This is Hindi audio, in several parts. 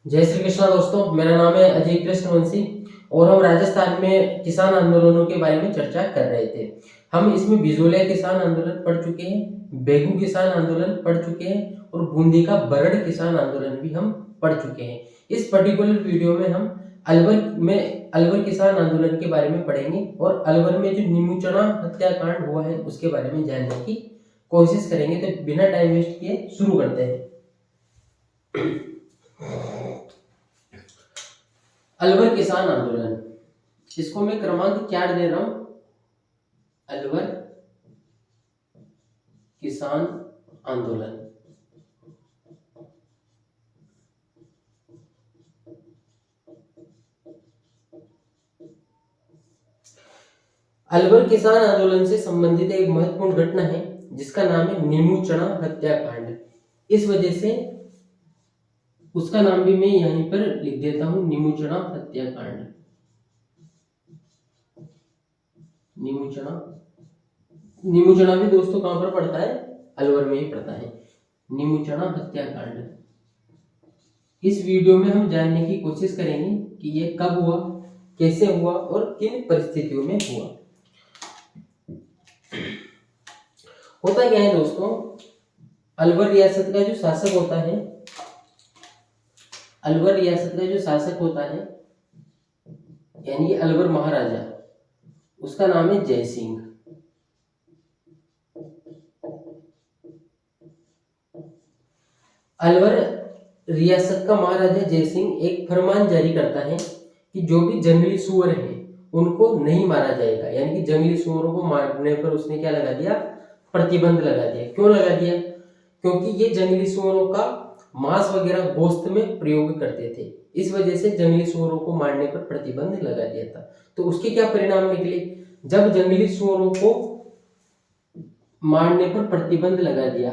जय श्री कृष्णा दोस्तों, मेरा नाम है अजय कृष्णवंशी और हम राजस्थान में किसान आंदोलनों के बारे में चर्चा कर रहे थे। हम इसमें बिजोलिया किसान आंदोलन पढ़ चुके हैं, बेगू किसान आंदोलन पढ़ चुके हैं और बूंदी का बरड़ किसान आंदोलन भी हम पढ़ चुके हैं। इस पर्टिकुलर वीडियो में हम अलवर किसान आंदोलन के बारे में पढ़ेंगे और अलवर में जो नीमूचना हत्याकांड हुआ है उसके बारे में जानने की कोशिश करेंगे। तो बिना टाइम वेस्ट किए शुरू करते हैं। अलवर किसान आंदोलन, इसको मैं क्रमांक 4 दे रहा हूं। अलवर किसान आंदोलन। अलवर किसान आंदोलन से संबंधित एक महत्वपूर्ण घटना है जिसका नाम है नीमूचना हत्याकांड। इस वजह से उसका नाम भी मैं यहीं पर लिख देता हूं, नीमूचना हत्याकांड। नीमूचना नीमूचना भी दोस्तों कहां पर पड़ता है? अलवर में ही पड़ता है। नीमूचना हत्याकांड। इस वीडियो में हम जानने की कोशिश करेंगे कि ये कब हुआ, कैसे हुआ और किन परिस्थितियों में हुआ। होता क्या है दोस्तों, अलवर रियासत का जो शासक होता है, अलवर रियासत का जो शासक होता है यानी अलवर महाराजा, उसका नाम है जय सिंह। अलवर रियासत का महाराजा जय सिंह एक फरमान जारी करता है कि जो भी जंगली सुअर है उनको नहीं मारा जाएगा। यानी कि जंगली सुअरों को मारने पर उसने क्या लगा दिया? प्रतिबंध लगा दिया। क्यों लगा दिया? क्योंकि ये जंगली सुअरों का मांस वगैरह गोश्त में प्रयोग करते थे। इस वजह से जंगली सुअरों को मारने पर प्रतिबंध लगा दिया था। तो उसके क्या परिणाम निकले? जब जंगली सुअरों को मारने पर प्रतिबंध लगा दिया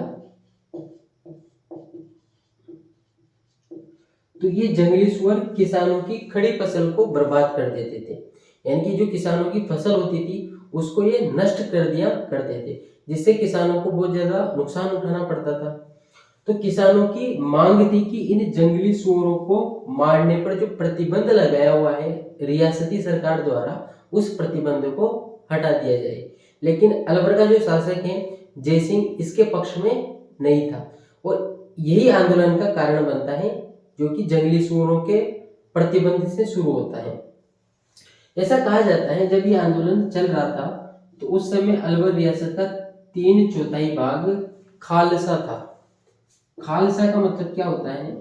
तो ये जंगली सुअर किसानों की खड़ी फसल को बर्बाद कर देते थे। यानी कि जो किसानों की फसल होती थी उसको ये नष्ट कर दिया करते थे, जिससे किसानों को बहुत ज्यादा नुकसान उठाना पड़ता था। तो किसानों की मांग थी कि इन जंगली सुअरों को मारने पर जो प्रतिबंध लगाया हुआ है रियासती सरकार द्वारा, उस प्रतिबंध को हटा दिया जाए। लेकिन अलवर का जो शासक है जय सिंह इसके पक्ष में नहीं था और यही आंदोलन का कारण बनता है, जो कि जंगली सुअरों के प्रतिबंध से शुरू होता है। ऐसा कहा जाता है जब ये आंदोलन चल रहा था तो उस समय अलवर रियासत का 3/4 भाग खालसा था। खालसा का मतलब क्या होता है?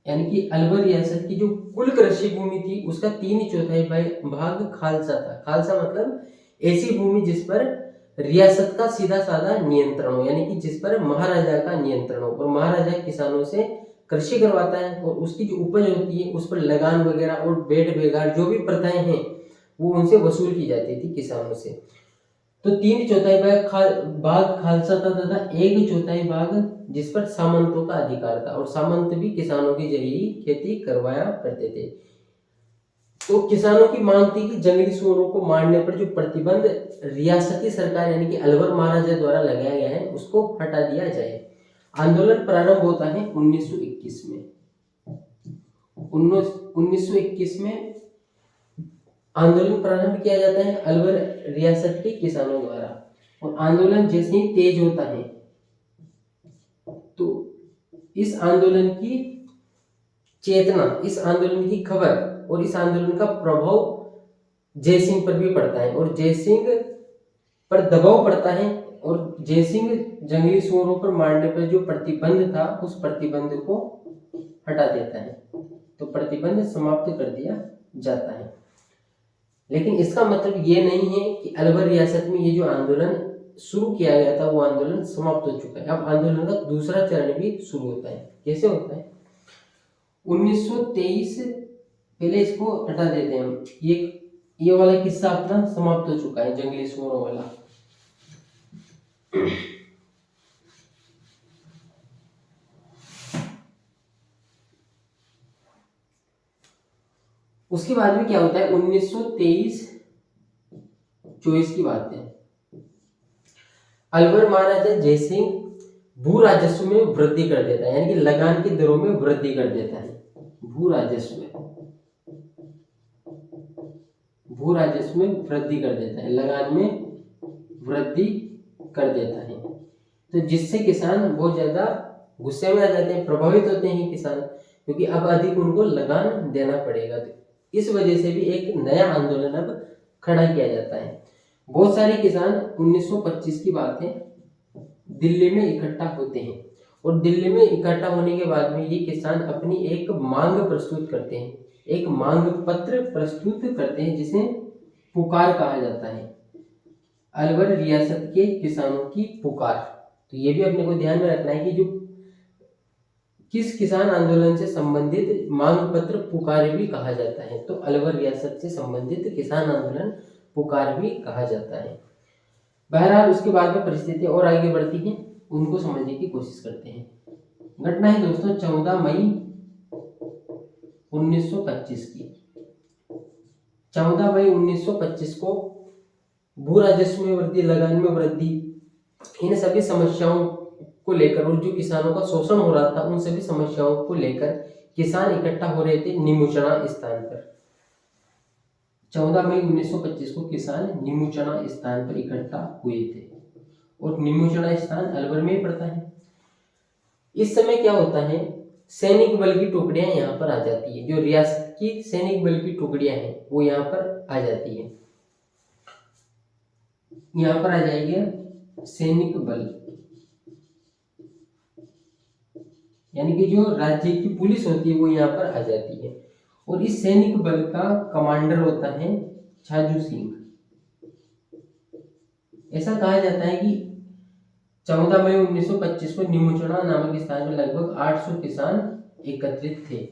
यानी कि अलवर रियासत की जो कुल कृषि भूमि थी उसका 3/4 भाग खालसा था। खालसा मतलब ऐसी भूमि जिस पर रियासत का सीधा साधा नियंत्रण हो, यानी कि जिस पर महाराजा का नियंत्रण हो और महाराजा किसानों से कृषि करवाता है और उसकी जो उपज होती है उस पर लगान वगैरह और बेट बेगार जो भी प्रथाएं हैं वो उनसे वसूल की जाती थी किसानों से। तो 3/4 भाग खालसा था तथा 1/4 भाग जिस पर सामंतों का अधिकार था और सामंत भी किसानों की जरिए खेती करवाया करते थे। तो किसानों की मांग थी कि जंगली सुअरों को मारने पर जो प्रतिबंध रियासती सरकार यानी कि अलवर महाराजा द्वारा लगाया गया है उसको हटा दिया जाए। आंदोलन प्रारंभ होता है 1921 में। 1921 में आंदोलन प्रारंभ किया जाता है अलवर रियासत के किसानों द्वारा और आंदोलन जैसे ही तेज होता है तो इस आंदोलन की चेतना, इस आंदोलन की खबर और इस आंदोलन का प्रभाव जय सिंह पर भी पड़ता है और जय सिंह पर दबाव पड़ता है और जय सिंह जंगली सुअरों पर मारने पर जो प्रतिबंध था उस प्रतिबंध को हटा देता है। तो प्रतिबंध समाप्त कर दिया जाता है। लेकिन इसका मतलब ये नहीं है कि अलवर रियासत में ये जो आंदोलन शुरू किया गया था वो आंदोलन समाप्त हो चुका है। अब आंदोलन का दूसरा चरण भी शुरू होता है। कैसे होता है? 1923, पहले इसको हटा देते हैं हम। ये वाला किस्सा अपना समाप्त हो चुका है, जंगली सुअरों वाला। उसके बाद में क्या होता है? 1923-24 की बात है। अलवर महाराजा जय सिंह भू राजस्व में वृद्धि कर देता है, यानी कि लगान की दरों में वृद्धि कर देता है। भू राजस्व में वृद्धि कर देता है, लगान में वृद्धि कर देता है। तो जिससे किसान बहुत ज्यादा गुस्से में आ जाते हैं, प्रभावित होते हैं किसान, क्योंकि अब अधिक उनको लगान देना पड़ेगा। तो इस वजह से भी एक नया आंदोलन अब खड़ा किया जाता है। बहुत सारे किसान 1925 की बात है, दिल्ली में इकट्ठा होते हैं, और दिल्ली में इकट्ठा होने के बाद में ये किसान अपनी एक मांग प्रस्तुत करते हैं, एक मांग पत्र प्रस्तुत करते हैं, जिसे पुकार कहा जाता है, अलवर रियासत के किसानों की पुकार। तो ये भी अपने को ध्यान में रखना है कि जो किस किसान आंदोलन से संबंधित मांग पत्र पुकार भी कहा जाता है, तो अलवर रियासत से संबंधित किसान आंदोलन पुकार भी कहा जाता है। बहरहाल उसके बाद में परिस्थितियां और आगे बढ़ती हैं, उनको समझने की कोशिश करते हैं। घटना है दोस्तों 14 मई 1925 की। 14 मई 1925 को भू राजस्व में वृद्धि, लगान में वृद्धि, इन सभी समस्याओं को लेकर, और जो किसानों का शोषण हो रहा था उन सभी समस्याओं को लेकर किसान इकट्ठा हो रहे थे निमुचना स्थान पर। 14 मई 1925 को किसान निमुचना स्थान पर इकट्ठा हुए थे, और निमुचना स्थान अलवर में पड़ता है। इस समय क्या होता है, सैनिक बल की टुकड़ियां यहाँ पर आ जाती है, जो रियासत की सैनिक बल की टुकड़ियां हैं वो यहाँ पर आ जाती है। यहाँ पर आ जाएगा सैनिक बल, यानी कि जो राज्य की पुलिस होती है वो यहाँ पर आ जाती है, और इस सैनिक बल का कमांडर होता है छाजू सिंह। ऐसा कहा जाता है कि 14 मई 1925 को निमुचना नामक स्थान पर लगभग 800 किसान एकत्रित थे।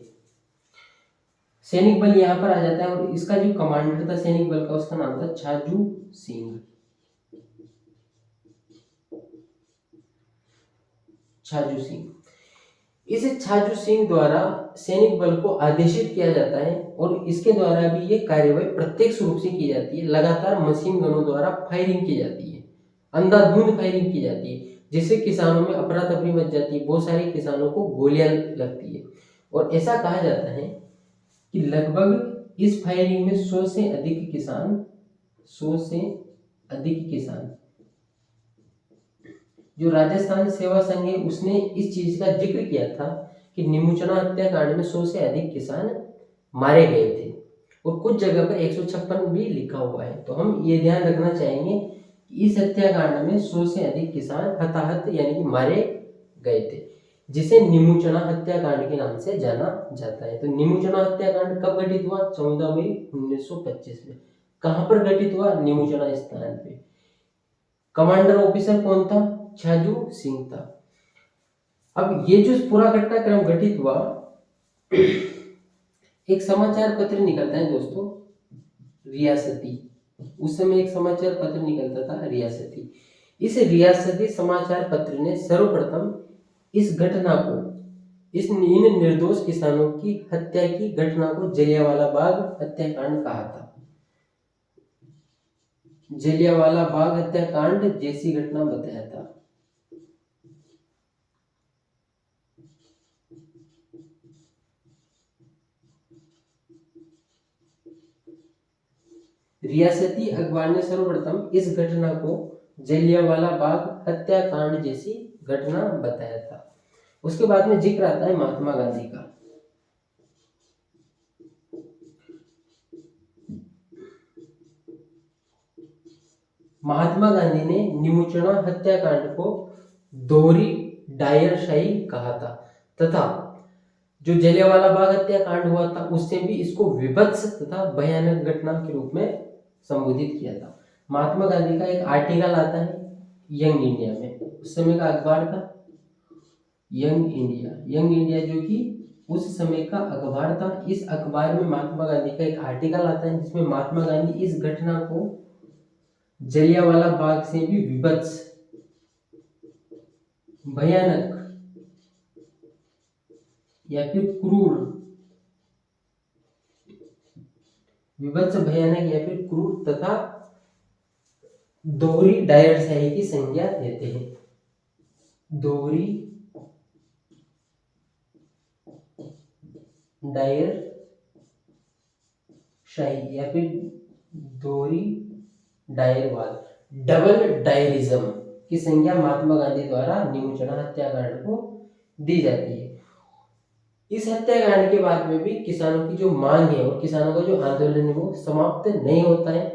सैनिक बल यहाँ पर आ जाता है, और इसका जो कमांडर था सैनिक बल का, उसका नाम था छाजू सिंह। छाजू सिंह, इस छाजू सिंह द्वारा सैनिक बल को आदेशित किया जाता है, और इसके द्वारा भी ये कार्यवाही प्रत्यक्ष रूप से की जाती है। लगातार मशीन गनों द्वारा फायरिंग की जाती है, अंधाधुंध फायरिंग की जाती है, जिससे किसानों में अफरा तफरी मच जाती है, बहुत सारे किसानों को गोलियां लगती है। और ऐसा कहा जाता है कि लगभग इस फायरिंग में 100 से अधिक किसान, जो राजस्थान सेवा संघ है उसने इस चीज का जिक्र किया था कि निमुचना हत्याकांड में 100 से अधिक किसान मारे गए थे, और कुछ जगह पर 156 भी लिखा हुआ है। तो हम ये ध्यान रखना चाहेंगे कि इस हत्याकांड में 100 से अधिक किसान हताहत यानी कि मारे गए थे, जिसे निमुचना हत्याकांड के नाम से जाना जाता है। तो निमुचना हत्याकांड कब घटित हुआ? 14 मई 1925 में। कहां पर घटित हुआ? निमुचना स्थान पे। कमांडर ऑफिसर कौन था? छाजू सिंह था। अब ये जो पूरा घटनाक्रम घटित हुआ, एक समाचार पत्र निकलता है दोस्तों, रियासती। उस समय एक समाचार पत्र निकलता था रियासती। इस रियासती समाचार पत्र ने सर्वप्रथम इस घटना को, इन निर्दोष किसानों की हत्या की घटना को जलियांवाला बाग हत्याकांड कहा था। जलियांवाला बाग हत्याकांड जैसी घटना बताया था। रियासती अखबार ने सर्वप्रथम इस घटना को जलियांवाला बाग हत्याकांड जैसी घटना बताया था। उसके बाद में जिक्र आता है महात्मा गांधी का। महात्मा गांधी ने निमुचना हत्याकांड को दोहरी डायरशाही कहा था, तथा जो जलियांवाला बाग हत्याकांड हुआ था उससे भी इसको विभत्स तथा भयानक घटना के रूप में संबोधित किया था। महात्मा गांधी का एक आर्टिकल आता है यंग इंडिया में, उस समय का अखबार था यंग इंडिया जो कि उस समय का अखबार था। इस अखबार में महात्मा गांधी का एक आर्टिकल आता है जिसमें महात्मा गांधी इस घटना को जलियांवाला बाग से भी विभत्स, भयानक या फिर क्रूर, विभत्स, भयानक या फिर क्रूर तथा दोहरी डायरशाही की संज्ञा देते हैं। दोहरी डायर शाही या फिर दोहरी डायरवाद, डबल डायरिज्म की संज्ञा महात्मा गांधी द्वारा निमुचना हत्याकांड को दी जाती है। इस हत्याकांड के बाद में भी किसानों की जो मांग है और किसानों का जो आंदोलन है वो समाप्त नहीं होता है।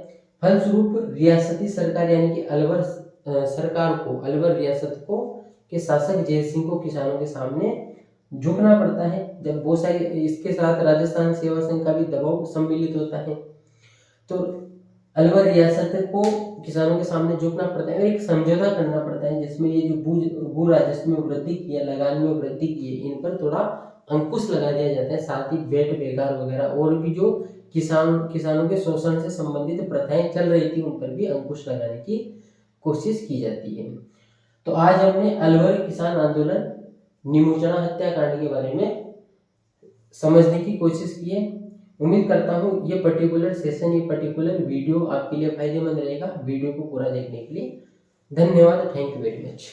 फलस्वरूप रियासती सरकार यानी कि अलवर सरकार को, अलवर रियासत को के शासक जय सिंह को किसानों के सामने झुकना पड़ता है। जब बहुत सारी, इसके साथ राजस्थान सेवा संघ का भी दबाव सम्मिलित होता है, तो अलवर रियासत को किसानों के सामने झुकना पड़ता है और एक समझौता करना पड़ता है जिसमें ये जो भू राजस्व में वृद्धि की है, लगान में वृद्धि की है, इन पर थोड़ा अंकुश लगा दिया जाता है। साथ ही बेट बेकार वगैरह और भी जो किसानों के शोषण से संबंधित प्रथाएं चल रही थी उन पर भी अंकुश लगाने की कोशिश की जाती है। तो आज हमने अलवर किसान आंदोलन निमुचना हत्याकांड के बारे में समझने की कोशिश की है। उम्मीद करता हूँ ये पर्टिकुलर सेशन, ये पर्टिकुलर वीडियो आपके लिए फायदेमंद रहेगा। वीडियो को पूरा देखने के लिए धन्यवाद। Thank you very much.